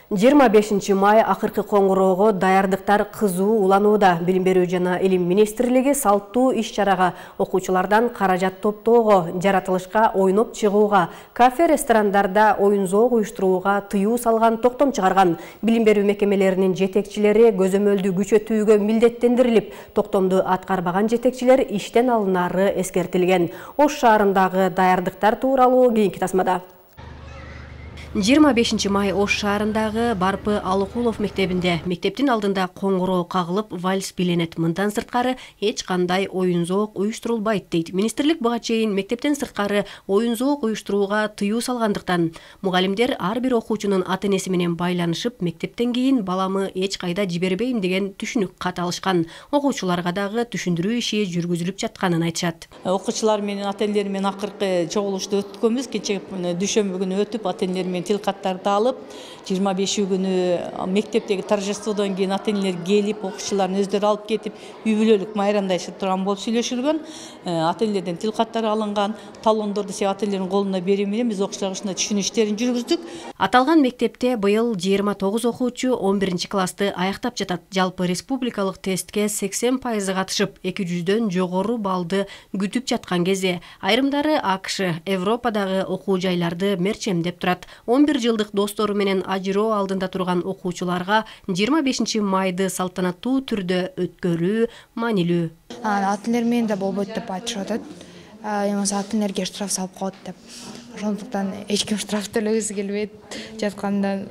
25 май акыркы коңгуроого даярдыктар кызуу уланууда. Билим берүү жана илим министрлиги салттуу иш-чарага, окуучулардан каражат топтоого, жаратылышка ойноп чыгууга, кафе, ресторандарда оюн-зоок уюштурууга тыюу салган токтом чыгарган. Билим берүү мекемелеринин жетекчилери көзөмөлдү күчөтүүгө милдеттендирилип, токтомду аткарбаган жетекчилер иштен алынары эскертилген. Ош шаарындагы даярдыктар тууралуу кийинки тасмада. 25 май Ош шаарындагы Барпы Алыкулов мектебинде мектептин алдында коңгуроо кагылып вальс биленет. Мындан сырткары эч кандай оюн-зоок уюштурулбайт дейт. Министрлик буга чейин мектептен сырткары оюн-зоок уюштурууга тыюу салгандыктан мугалимдер ар бир окуучунун ата-энеси менен байланышып, мектептен кийин баламы эч кайда жибербейм деген түшүнүк кат алышкан. Окуучуларга дагы түшүндүрүү иши жүргүзүлүп жатканын айтышат. Окуучулар менен ата-энелер менен акыркы чогулушту өткөнбүз. Кечээ дүшөмбү күнү өтүп ата-энелер менен тил каттарды алып, 25 күнү мектептеги торжестводон кийин ата-энелер келип, окуучуларын өздөрү алып кетип, үй-бүлөлүк майрамдашып турган болуп сүйлөшүлгөн. Ата-энелерден тил каттары алынган, талондорду ата-энелердин колуна берүү менен биз окуучуларга ушундай түшүнүү иштерин жүргүздүк. Аталган мектепте быйыл 29 окуучу 11-классты аяктап жатат. Жалпы республикалык тестке 80% катышып, 200дөн жогору баллды күтүп жаткан кезде айрымдары АКШ, Европадагы окуу жайларды мерчемдеп турат. 11 жылдык достору менен ажыроо алдында турган окуучуларга 25 майды салтанаттуу түрдө өткөрүү маанилүү. Ата-энелер менен да болбойт деп айтышып атат. Ата-энелерге штраф салып коет деп. Ошондуктан эч ким штраф төлөгүсү келбейт, жаткандан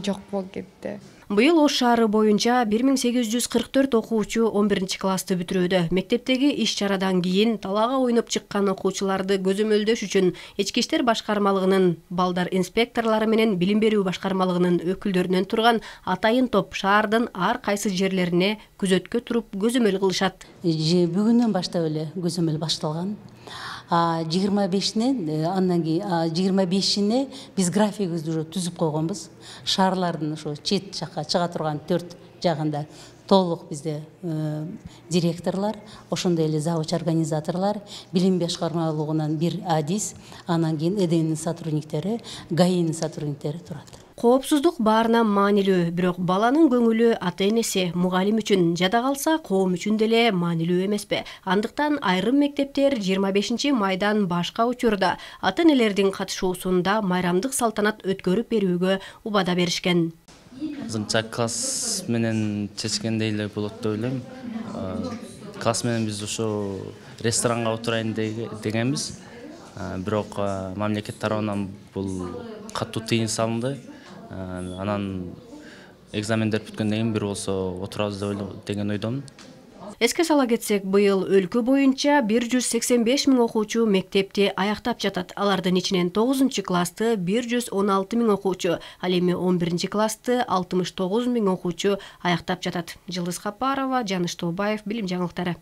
жок болуп кетти. Быйыл Ош шаары боюнча 1844 окуучу 11-классты бүтүрүүдө. Мектептеги иш-чарадан кийин талаага ойноп чыккан окуучуларды көзөмөлдөш үчүн Ички иштер башкармалыгынын балдар инспекторлору менен билим берүү башкармалыгынын өкүлдөрүнөн турган атайын топ шаардын ар кайсы жерлерине күзөткө туруп көзөмөл кылышат. Бүгүнөн баштап эле көзөмөл башталган. 25-ine андан кийин 25-ine биз графигибизди уже түзүп койгонбуз. Шаарлардын ошо чет жакка чыга турган 4 жагында толук бизде директорлор, ошондой эле завуч организаторлор, билим башкармалыгынан бир адис, анан кийин ЭДНнин сотрудниктери, ГАИнин сотрудниктери турат. Коопсуздук баарына маанилүү, бирок баланын көңүлү ата-энеси, мугалим үчүн, жада калса коом үчүн деле маанилүү эмеспи. Андыктан айрым мектептер 25 майдан башка учурда ата-энелердин катышуусунда майрамдык салтанат өткөрүп берүүгө убада беришкен. Азырынча класс менен чечкендей эле болот деп ойлойм. Класс менен биз ошо ресторанга отурайын дегенбиз. Бирок мамлекет тарабынан бул катуу тыйын салынды. Анан экзамендер бүткөндөн кийин бир болсо отурабыз деген ойдомун. Эске сала кетсек, быйыл өлкө боюнча 185 000 окуучу мектепти аяктап жатат. Алардын ичинен 9-классты 116 000 окуучу, ал эми 11-классты 69 000 окуучу аяктап жатат. Жылдыз Капарова, Жаныш Тообаев, билим жаңылыктары.